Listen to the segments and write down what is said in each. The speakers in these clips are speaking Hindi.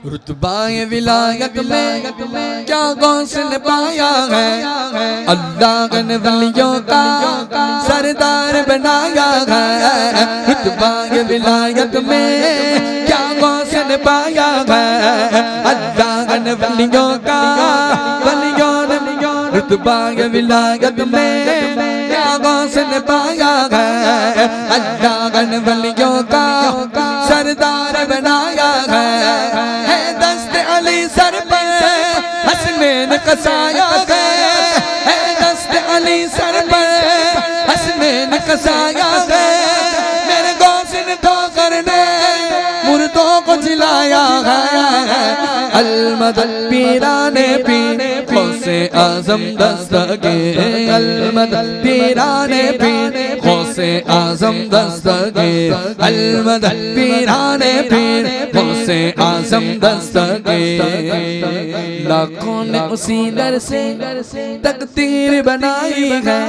रुतबाए विलायत में क्या गौसल पाया है, अल्लाह ने वलियों का सरदार बनाया है। रुतबाए विलायत में क्या गौसल पाया है, अल्लाह ने वलियों का रुतबाए विलायत में क्या गौसल पाया है, अल्लाह ने वलियों का सरदार बनाया है। दस्त अली सर पर हसनैन कसाया है, दस्त अली सर पर हसनैन कसाया है। मेरे गौसिन तो करने मुर्दों को जिलाया है, अलमदद पीराने पीर गौसे आजम दस्तगीर, अलमदद पीराने पीर गौसे आजम दस्तगीर, अलमदद पीराने पीर गौसे आजम दस्तगीर। लाखों ने उसी दर से तकदीर बनाई है,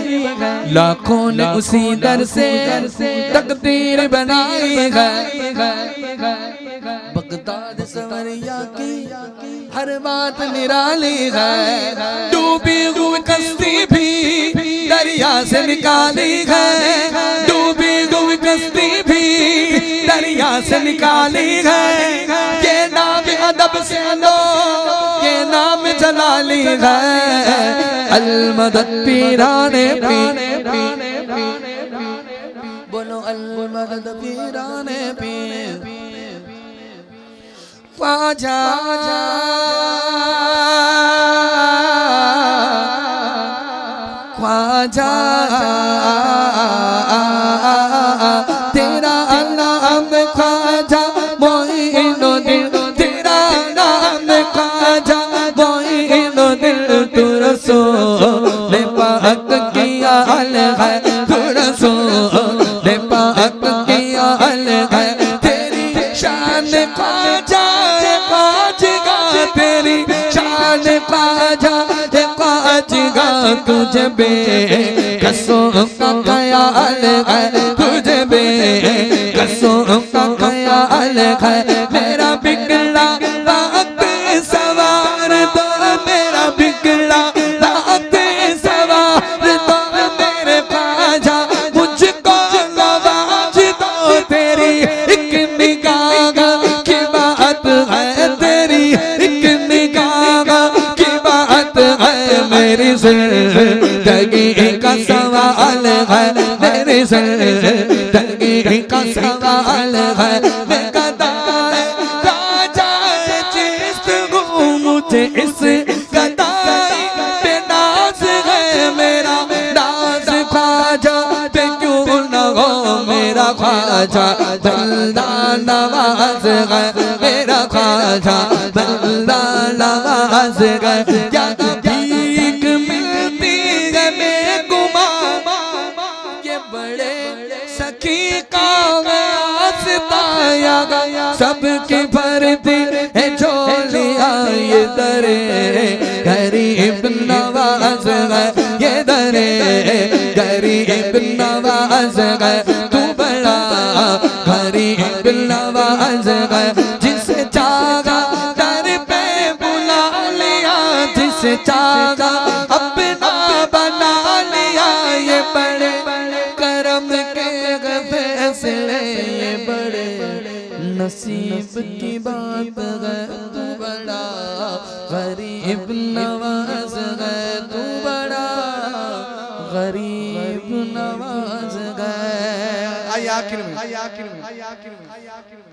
लाखों ने उसी दर से तकदीर बनाई है। बगदाद सवरिया की हर बात निराली है, डूबी हुई कश्ती भी दरिया से निकाली है, डूबी हुई कश्ती भी दरिया से निकाली है। ये नाम अदब से लो, ये नाम जलाली है, अलमदद पीराने पीर, बोलो अलमदद पीराने पीर। ख्वाजा ख्वाजा तेरा नाम ख्वाजा मोइनुद्दीन, तेरा नाम ख्वाजा मोइनुद्दीन। तू रसूल पाक की आल है, तू रसूल पाक की आल है। तेरी शान ख्वाजा तेरी शान ख्वाजा ख्वाजा, तुझे बे कसों का ख्याल है, तुझे बे कसों का ख्याल है। मेरा बिगड़ा रात सवार दो, मेरा बिगड़ा रात सवार दो, मेरे ख्वाजा मुझको नवाज दो। तेरी एक निगाह की बात है, तेरी एक निगाह की बात है। मेरी जिंदगी का सवाल है, मेरी जिंदगी का सवाल है। मैं गदाए ख्वाजा चिश्त हूँ, मुझे इस गदाई पे नाज है। मेरा नाज ख्वाजा पे क्यों न हो, मेरा ख्वाजा बंदा नवाज है, मेरा ख्वाजा बंदा नवाज है। क्या भीख मिलती है बेगुमा, ये बड़े सखी का वास्ताया गया, सबकी भरती है झोलियां ये दरे गरीब नवाज है, ये दरे गरीब नवाज है। तू बड़ा गरीब नवाज है, जिसे चाहा दर पे बुला लिया, जिसे चाहा अपना बना लिया। ये बड़े करम के फैसले, ये बड़े नसीब की बात है। तू बड़ा गरीब नवाज है, तू बड़ा गरीब नवाज है। आखिर में